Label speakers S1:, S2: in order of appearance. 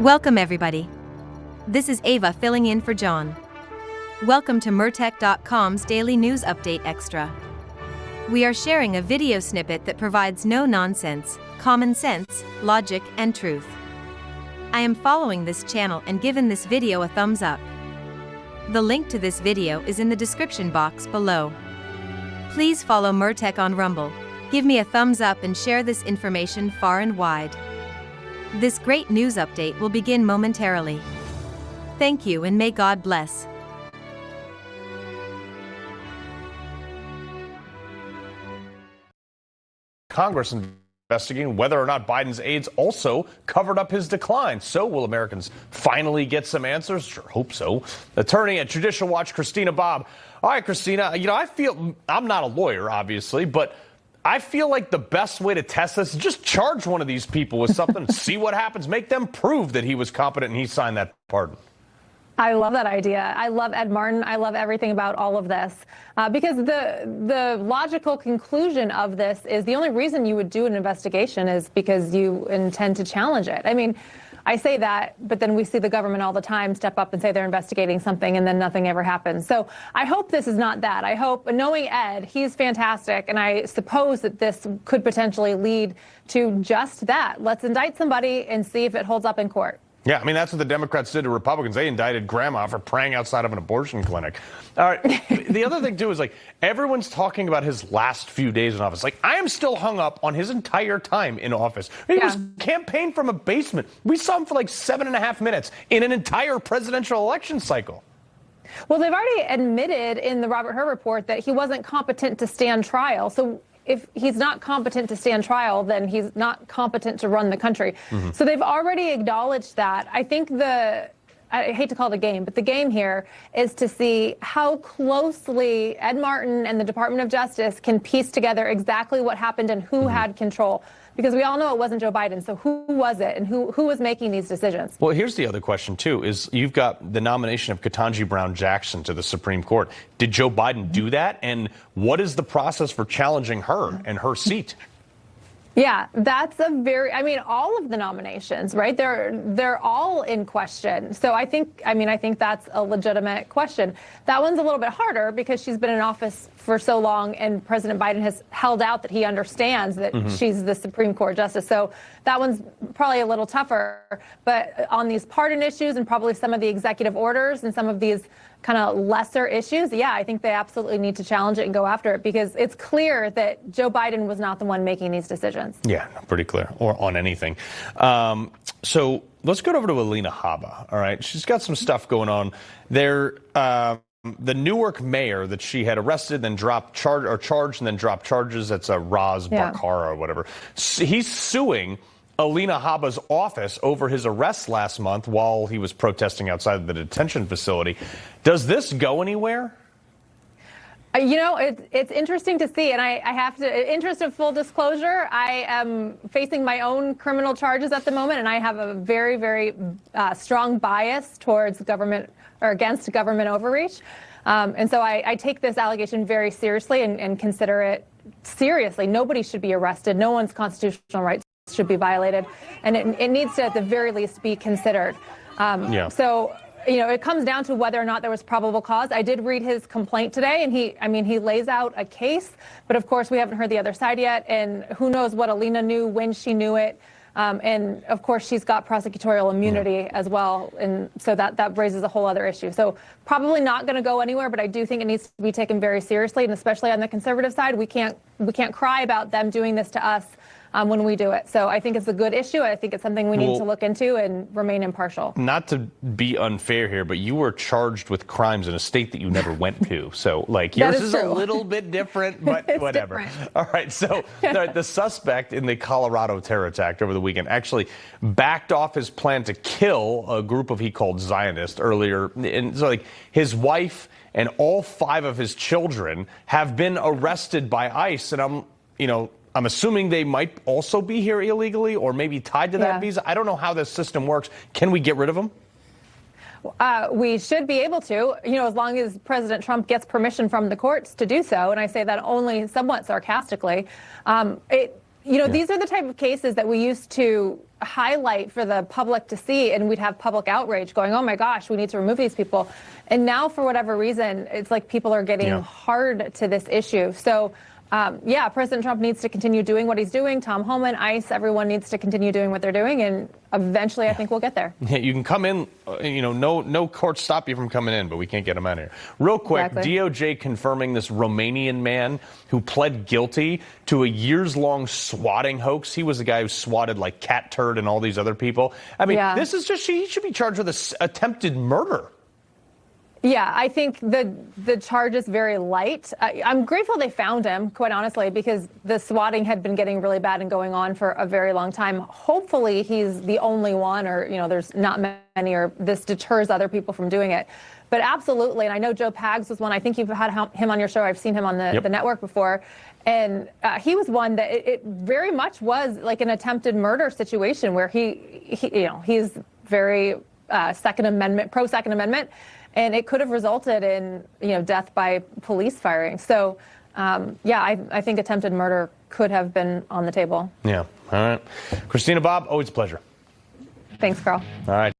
S1: Welcome everybody. This is Ava filling in for John. Welcome to Mertech.com's Daily News Update Extra. We are sharing a video snippet that provides no nonsense, common sense, logic, and truth. I am following this channel and given this video a thumbs up. The link to this video is in the description box below. Please follow Mertech on Rumble, give me a thumbs up and share this information far and wide. This great news update will begin momentarily. Thank you and may God bless.
S2: Congress investigating whether or not Biden's aides also covered up his decline. So will Americans finally get some answers? Sure, hope so. Attorney at Judicial Watch, Christina Bobb. All right, Christina, I feel I'm not a lawyer, obviously, but I feel like the best way to test this is just charge one of these people with something, see what happens, make them prove that he was competent and he signed that pardon.
S3: I love that idea. I love Ed Martin. I love everything about all of this because the logical conclusion of this is the only reason you would do an investigation is because you intend to challenge it. I mean, I say that, but then we see the government all the time step up and say they're investigating something and then nothing ever happens. So I hope this is not that. I hope, knowing Ed, he's fantastic. And I suppose that this could potentially lead to just that. Let's indict somebody and see if it holds up in court.
S2: Yeah, I mean, that's what the Democrats did to Republicans. They indicted grandma for praying outside of an abortion clinic. All right. The other thing, too, is everyone's talking about his last few days in office. I am still hung up on his entire time in office. He was campaigned from a basement. We saw him for 7.5 minutes in an entire presidential election cycle.
S3: Well, they've already admitted in the Robert Hur report that he wasn't competent to stand trial. So if he's not competent to stand trial, then he's not competent to run the country. Mm-hmm. So they've already acknowledged that. I think I hate to call it a game, but the game here is to see how closely Ed Martin and the Department of Justice can piece together exactly what happened and who had control. Because we all know it wasn't Joe Biden. So who was it and who was making these decisions?
S2: Well, here's the other question, too, is you've got the nomination of Ketanji Brown Jackson to the Supreme Court. Did Joe Biden do that? And what is the process for challenging her and her seat?
S3: Yeah, that's all of the nominations, right? They're all in question. So I think that's a legitimate question. That one's a little bit harder because she's been in office for so long and President Biden has held out that he understands that she's the Supreme Court justice. So that one's probably a little tougher. But on these pardon issues and probably some of the executive orders and some of these kind of lesser issues, yeah, I think they absolutely need to challenge it and go after it because it's clear that Joe Biden was not the one making these decisions.
S2: Yeah, pretty clear, or on anything. So let's go over to Alina Habba, all right? She's got some stuff going on there. The Newark mayor that she had arrested, then charged, and then dropped charges, that's Raz Bakar or whatever. He's suing Alina Habba's office over his arrest last month while he was protesting outside the detention facility. Does this go anywhere?
S3: It's interesting to see, and I have to, in interest of full disclosure, I am facing my own criminal charges at the moment, and I have a very, very strong bias towards government or against government overreach. And so I take this allegation very seriously and consider it seriously. Nobody should be arrested. No one's constitutional rights should be violated, and it needs to, at the very least, be considered. So, it comes down to whether or not there was probable cause. I did read his complaint today, and he lays out a case, but of course we haven't heard the other side yet, and who knows what Alina knew, when she knew it. And of course, she's got prosecutorial immunity as well. And so that raises a whole other issue. So probably not going to go anywhere, but I do think it needs to be taken very seriously. And especially on the conservative side, we can't cry about them doing this to us when we do it. So I think it's a good issue. I think it's something we need to look into and remain impartial.
S2: Not to be unfair here, but you were charged with crimes in a state that you never went to. So yours is a little bit different, but whatever. Different. All right. So the suspect in the Colorado terror attack over the weekend actually backed off his plan to kill a group of he called Zionists earlier. And so his wife and all 5 of his children have been arrested by ICE. And I'm assuming they might also be here illegally or maybe tied to that visa. I don't know how this system works. Can we get rid of them?
S3: We should be able to, as long as President Trump gets permission from the courts to do so. And I say that only somewhat sarcastically. these are the type of cases that we used to highlight for the public to see, and we'd have public outrage going, oh my gosh, we need to remove these people. And now, for whatever reason, it's like people are getting hard to this issue. So, President Trump needs to continue doing what he's doing. Tom Homan, ICE, everyone needs to continue doing what they're doing, and eventually I think we'll get there. Yeah,
S2: you can come in, no courts stop you from coming in, but we can't get them out of here. Real quick, exactly. DOJ confirming this Romanian man who pled guilty to a years-long swatting hoax. He was the guy who swatted like Cat Turd and all these other people. I mean, this is just, he should be charged with attempted murder.
S3: Yeah, I think the charge is very light. I'm grateful they found him, quite honestly, because the swatting had been getting really bad and going on for a very long time. Hopefully he's the only one, or, there's not many, or this deters other people from doing it. But absolutely, and I know Joe Pags was one. I think you've had him on your show. I've seen him on the network before. And he was one that it very much was like an attempted murder situation where he's very Second Amendment, pro-Second Amendment. And it could have resulted in, death by police firing. So, I think attempted murder could have been on the table.
S2: Yeah. All right. Christina, Bob, always a pleasure.
S3: Thanks, Carl.
S2: All right.